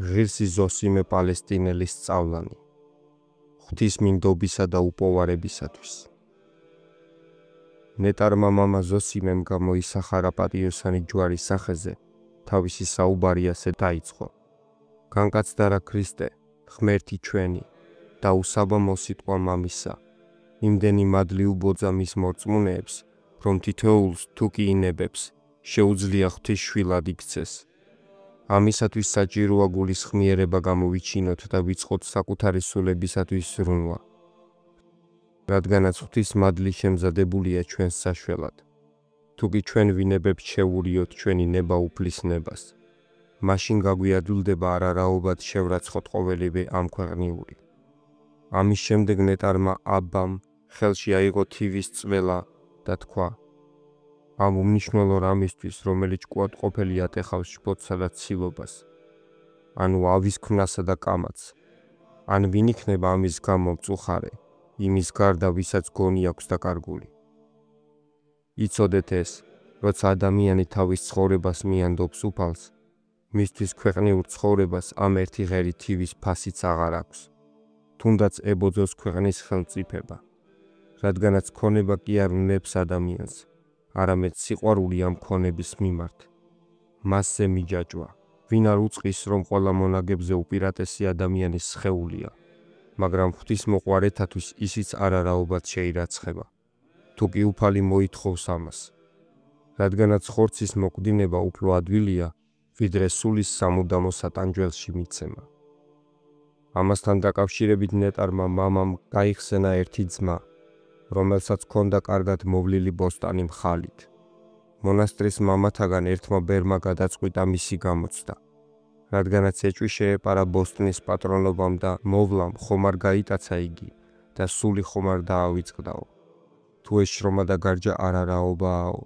ღირსი ზოსიმე პალესტინელის სწავლანი ღვთისმინდობისა და უპოვარებისათვის. ნეტარმა მამა ზოსიმემ გამოისახა პატიოსანი ჯვარის სახეზე, თავისი საუბარი ასე დაიწყო. განკაცდა რა ქრისტე, ღმერთი ჩვენი და უსაბამო სიტყვა მამისა, იმდენი მადლი უბოძა მის მორწმუნეებს, რომ თითოეულს თუ კი ინებებს, შეუძლია ღვთის შვილად იქცეს. ამისათვის საჭიროა გულისხმიერება გამოვიჩინოთ და ვიწყოთ საკუთარი სულებისათვის ზრუნვა, რადგანაც ღვთის მადლი შემზადებულია ჩვენს საშველად. თუ კი ჩვენ ვინებებთ შევურიოთ ჩვენი ნება უფლის ნებას, მაშინ გაგვიადვილდება არარაობად შევრაცხოთ ყოველივე ამქვეყნიური. ამის შემდეგ ნეტარმა აბამ ხელში აიღო თივის წველა და თქვა: ამ უმნიშვნელო რამისთვის, რომელიც კვადყოფელი ატეხავს შფოთსა და ცილობას, ანუ ავის ქმნასა და კამათს, ან ვინ იქნება ამის გამო მწუხარე, იმის გარდა ვისაც გონი აქვს დაკარგული. იცოდეთ ეს, როცა ადამიანი თავის ცხოვრებას მიანდობს უფალს, მისთვის ქვეყნიურ ცხოვრებას ამ ერთი ღერი თივის ფასიც აღარ აქვს, თუნდაც ებოძოს ქვეყნის ხელმწიფება, რადგანაც ქონება კი არ უნებს ადამიანს, არამედ სიყვარული ამ ქონების მიმართ. მასზე მიჯაჭვა, ვინ არ უწყის, რომ ყველა მონაგებზე უპირატესი ადამიანის სხეულია, მაგრამ ღვთისმოყვარეთათვის ისიც არარაობად შეირაცხება, თუ კი უფალი მოითხოვს ამას, რადგანაც ხორცის მოკვდინება უფრო ადვილია, ვიდრე სულის სამუდამო სატანჯველში მიცემა. ამასთან დაკავშირებით ნეტარმა მამამ გაიხსენა ერთი ძმა, რომელსაც ჰქონდა კარგად მოვლილი ბოსტანი მხალით. მონასტრის მამათაგან ერთმა ბერმა გადაწყვიტა მისი გამოცდა, რადგანაც ეჭვი შეეპარა ბოსტნის პატრონობამ და მოვლამ ხომ არ გაიტაცა იგი და სული ხომ არ დაავიწყდაო. თუ ეს შრომა და გარჯა არარაობაო,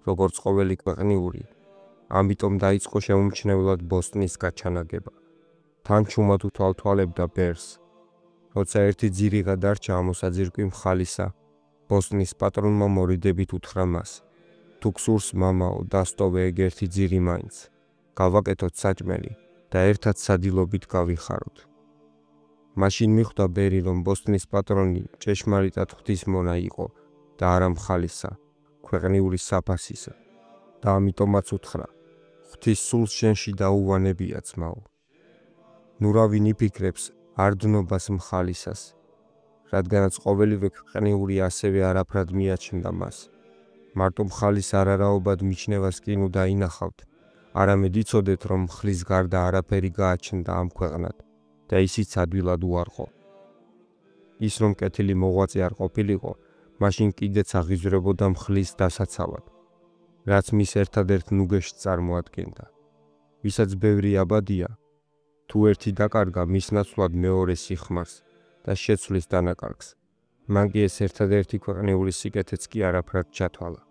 როგორც ყოველი ქვეყნიური, ამიტომ დაიწყო შემომჩნევლად ბოსტნის გაჩანაგება. თან ჩუმად უთვალთვალებდა ბერს. როცა ერთი ძირი გადარჩა ამოსაძირკვი მხალისა, ბოსტნის პატრონმა მორიდებით უთხრა მას: თუ გსურს მამაო, დასტოვე ეგ ერთი ძირი მაინც, გავაკეთოთ საჭმელი და ერთად სადილობით გავიხაროთ. მაშინ მიხვდა ბერი, რომ ბოსტნის პატრონი ჭეშმარიტად ღვთისმონა იყო და არა მხალისა, ქვეყნიური საფასისა, და ამიტომაც უთხრა: ღვთის სულს შენში დაუვანებია ძმაო. ნუ რა ვინ იფიქრებს არდნობას მხალისას, რადგანაც ყოველივე ქვეყნიური ასევე არაფრად მიაჩნდა მას. მარტო მხალის არარაობად მიჩნევას კი ნუ დაინახავთ, არამედ იცოდეთ, რომ მხლის გარდა არაფერი გააჩნდა ამ ქვეყნად და ისიც ადვილად უარყო. ის რომ კეთილი მოღვაწე არ ყოფილიყო, მაშინ კიდეც აღიზრებოდა მხლის დასაცავად, რაც მის ერთადერთ ნუგეშს წარმოადგენდა. ვისაც ბევრი აბადია, თუ ერთი დაკარგა, მის ნაცვლად მეორეს იხმარს და შეცვლის დანაკარგს, მან კი ეს ერთადერთი ქვეყნიური სიკეთეც კი არაფრად ჩათვალა.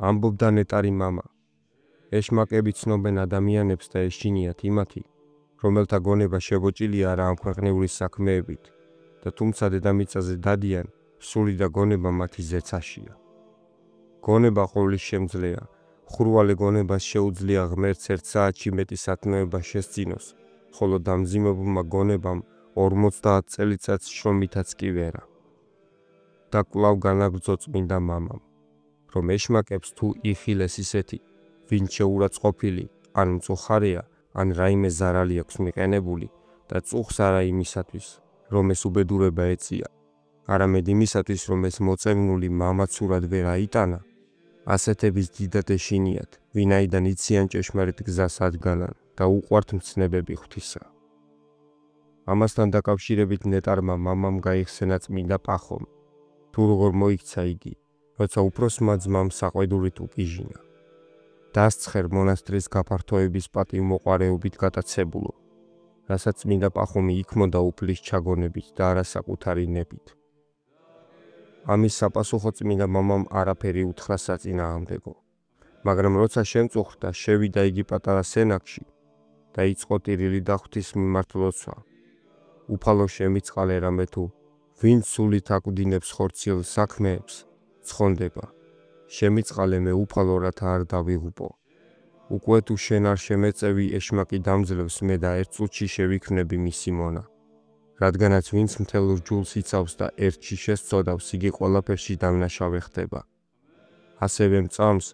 ამბობდა ნეტარი მამა: ეშმაკები ცნობენ ადამიანებს და ეშინიათ იმათი, რომელთა გონება შებოჭილია რა ამ ქვეყნიური საქმეებით და თუმცა დედამიწაზე დადიან, სული და გონება მათი ზეცაშია. გონება ყოვლის შემძლეა, ხურვალე გონებას შეუძლია ღმერთს ერთ საათში მეტი სათნოება შესწინოს, ხოლო დამძიმებულმა გონებამ 50 წელიწადს შრომითაც კი ვერა. და კვლავ განაგრძო წმინდა მამამ, რომ ეშმაკებს თუ იხილეს ისეთი, ვინც შეურაცხყოფილი, ან მწუხარეა, ან რაიმე ზარალი აქვს მიყენებული და წუხს არა იმისათვის, რომ ეს უბედურება ეწია, არამედ იმისათვის, რომ ეს მოწევნული მამაცურად ვერ აიტანა, ასეთების დიდად ეშინიათ, ვინაიდან იციან ჭეშმარიტ გზას ადგანან და უყვართ მცნებები ღვთისა. ამასთან დაკავშირებით ნეტარმა მამამ გაიხსენა წმინდა პახომ, თუ როგორ მოიქცა იგი, როცა უფროსმა ძმამ საყვედურით უკიჟინა. დასცხერ მონასტრის გაფართოების პატივმოყვარეობით გატაცებულო, რასაც წმინდა პახომი იქმოდა უფლის ჩაგონებით და არა საკუთარი ნებით. ამის საპასუხო წმინდა მამამ არაფერი უთხრა საწინააღმდეგო, მაგრამ როცა შემწუხდა, შევიდა იგი პატარა სენაკში და იწყო ტირილი და ღვთის მიმართ ლოცვა: უფალო შემიწყალე რამე თუ ვინ სულით აკვდინებს ხორციელ საქმეებს, ცხონდება, შემიწყალე მე უფალო, რათა არ დავიღუპო. უკვე თუ შენ არ შემეწევი ეშმაკი დამძლევს მე და ერთ წუთში შევიქმნები მისი მონა. რადგანაც ვინც მთელ რჯულს იცავს და ერთში შესწოდავს, იგი ყველაფერში დამნაშავე ხდება. ასევე მწამს,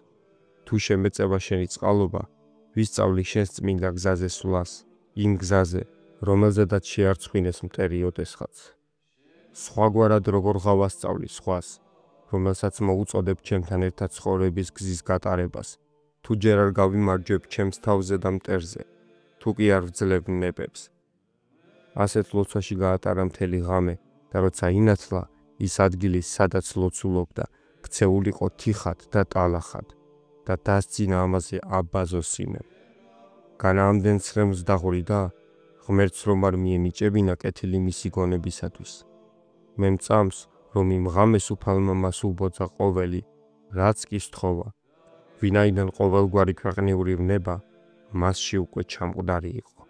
თუ შემეწევა შენი წყალობა, ვისწავლი შენს წმინდა გზაზე სვლას, იმ გზაზე, რომელზედაც შეარცხვინეს მტერი ოდესღაც. სხვაგვარად როგორ გავასწავლი სხვას, რომელსაც მოუწოდებ ჩემთან ერთად ცხოვრების გზის გატარებას, თუ ჯერ არ გავიმარჯვებ ჩემს თავზე და მტერზე, თუ კი არ ვძლებ ნებებს. ასეთ ლოცვაში გაატარა მთელი ღამე და როცა ინათლა, ის ადგილის, სადაც ლოცულობდა, ქცეულიყო თიხად და ტალახად და დასძინა ამაზე აბაზოს იმემ. განა ამდენ ცრემლს დაღვრიდა, ღმერთს რომ არ მიენიჭებინა კეთილი მისი გონებისათვის. მე მწამს, რომ იმ ღამეს უფალმა მას უბოძა ყოველი, რაც კი სთხოვა, ვინაიდან ყოველგვარი ქვეყნიური ვნება მასში უკვე ჩამყდარი იყო.